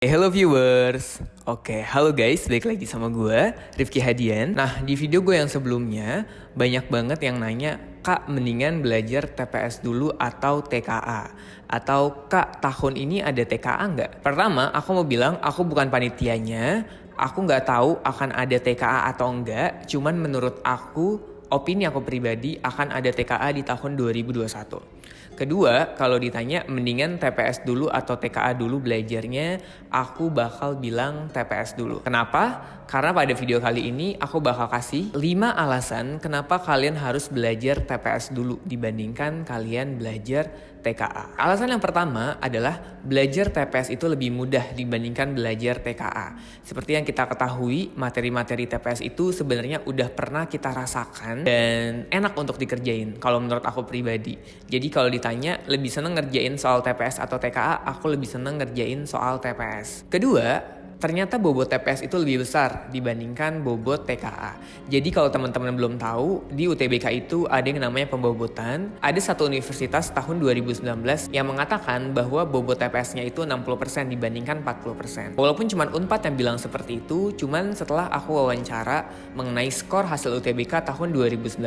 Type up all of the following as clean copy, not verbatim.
Hello viewers. Halo guys, balik lagi sama gue, Rifki Hadian. Nah, di video gue yang sebelumnya, banyak banget yang nanya, Kak, mendingan belajar TPS dulu atau TKA? Atau, Kak, tahun ini ada TKA nggak? Pertama, aku mau bilang, aku bukan panitianya, aku nggak tahu akan ada TKA atau enggak, cuman menurut aku, opini aku pribadi akan ada TKA di tahun 2021. Kedua, kalau ditanya mendingan TPS dulu atau TKA dulu belajarnya, aku bakal bilang TPS dulu. Kenapa? Karena pada video kali ini aku bakal kasih 5 alasan kenapa kalian harus belajar TPS dulu dibandingkan kalian belajar TKA. Alasan yang pertama adalah belajar TPS itu lebih mudah dibandingkan belajar TKA. Seperti yang kita ketahui, materi-materi TPS itu sebenarnya udah pernah kita rasakan dan enak untuk dikerjain kalau menurut aku pribadi. Jadi kalau ditanya lebih seneng ngerjain soal TPS atau TKA, aku lebih seneng ngerjain soal TPS. Kedua, ternyata bobot TPS itu lebih besar dibandingkan bobot TKA. Jadi kalau teman-teman belum tahu, di UTBK itu ada yang namanya pembobotan. Ada satu universitas tahun 2019 yang mengatakan bahwa bobot TPS-nya itu 60% dibandingkan 40%. Walaupun cuma Unpad yang bilang seperti itu, cuman setelah aku wawancara mengenai skor hasil UTBK tahun 2019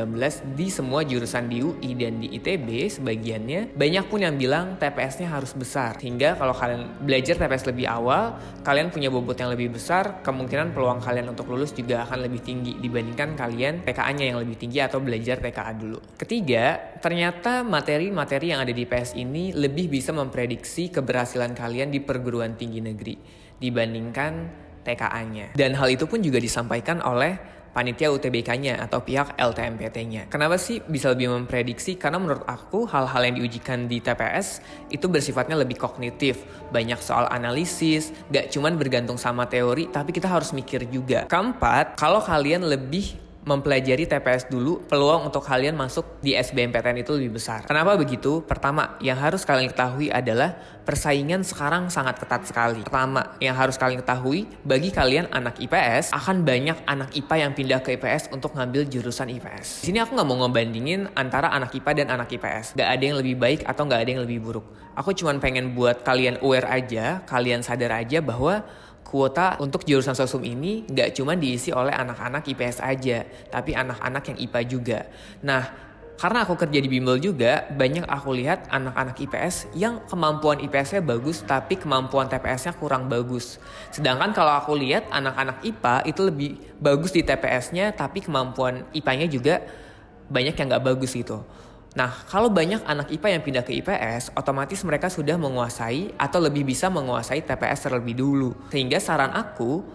di semua jurusan di UI dan di ITB sebagiannya, banyak pun yang bilang TPS-nya harus besar. Sehingga kalau kalian belajar TPS lebih awal, kalian punya bobot yang lebih besar, kemungkinan peluang kalian untuk lulus juga akan lebih tinggi dibandingkan kalian TKA-nya yang lebih tinggi atau belajar TKA dulu. Ketiga, ternyata materi-materi yang ada di PS ini lebih bisa memprediksi keberhasilan kalian di perguruan tinggi negeri dibandingkan TKA-nya. Dan hal itu pun juga disampaikan oleh panitia UTBK-nya atau pihak LTMPT-nya. Kenapa sih bisa lebih memprediksi? Karena menurut aku hal-hal yang diujikan di TPS itu bersifatnya lebih kognitif. Banyak soal analisis, gak cuman bergantung sama teori, tapi kita harus mikir juga. Keempat, kalau kalian lebih mempelajari TPS dulu, peluang untuk kalian masuk di SBMPTN itu lebih besar. Kenapa begitu? Pertama, yang harus kalian ketahui adalah persaingan sekarang sangat ketat sekali. Pertama, yang harus kalian ketahui, bagi kalian anak IPS, akan banyak anak IPA yang pindah ke IPS untuk ngambil jurusan IPS. Di sini aku nggak mau ngebandingin antara anak IPA dan anak IPS. Gak ada yang lebih baik atau gak ada yang lebih buruk. Aku cuma pengen buat kalian aware aja, kalian sadar aja bahwa kuota untuk jurusan sosum ini gak cuma diisi oleh anak-anak IPS aja, tapi anak-anak yang IPA juga. Nah, karena aku kerja di bimbel juga, banyak aku lihat anak-anak IPS yang kemampuan IPS-nya bagus, tapi kemampuan TPS-nya kurang bagus. Sedangkan kalau aku lihat anak-anak IPA itu lebih bagus di TPS-nya, tapi kemampuan IPA-nya juga banyak yang gak bagus gitu. Nah, kalau banyak anak IPA yang pindah ke IPS, otomatis mereka sudah menguasai atau lebih bisa menguasai TPS terlebih dulu. Sehingga saran aku,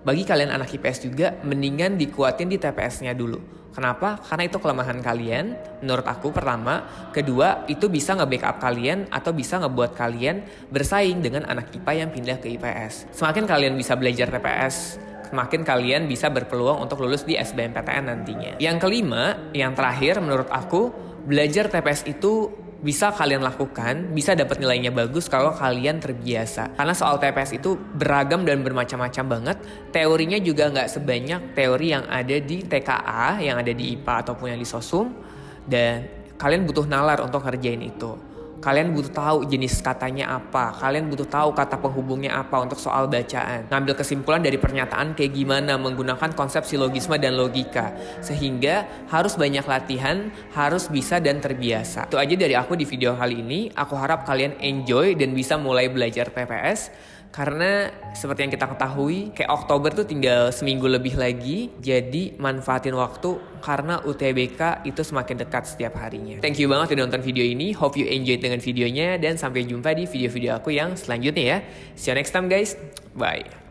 bagi kalian anak IPS juga, mendingan dikuatin di TPS-nya dulu. Kenapa? Karena itu kelemahan kalian, menurut aku pertama. Kedua, itu bisa nge-backup kalian atau bisa ngebuat kalian bersaing dengan anak IPA yang pindah ke IPS. Semakin kalian bisa belajar TPS, semakin kalian bisa berpeluang untuk lulus di SBMPTN nantinya. Yang kelima, yang terakhir menurut aku, belajar TPS itu bisa kalian lakukan, bisa dapat nilainya bagus kalau kalian terbiasa. Karena soal TPS itu beragam dan bermacam-macam banget. Teorinya juga nggak sebanyak teori yang ada di TKA, yang ada di IPA ataupun yang di sosum. Dan kalian butuh nalar untuk ngerjain itu. Kalian butuh tahu jenis katanya apa, kalian butuh tahu kata penghubungnya apa untuk soal bacaan. Ngambil kesimpulan dari pernyataan kayak gimana menggunakan konsep silogisme dan logika. Sehingga harus banyak latihan, harus bisa dan terbiasa. Itu aja dari aku di video kali ini. Aku harap kalian enjoy dan bisa mulai belajar TPS. Karena seperti yang kita ketahui, kayak Oktober tuh tinggal seminggu lebih lagi. Jadi manfaatin waktu karena UTBK itu semakin dekat setiap harinya. Thank you banget udah nonton video ini. Hope you enjoyed dengan videonya. Dan sampai jumpa di video-video aku yang selanjutnya ya. See you next time guys. Bye.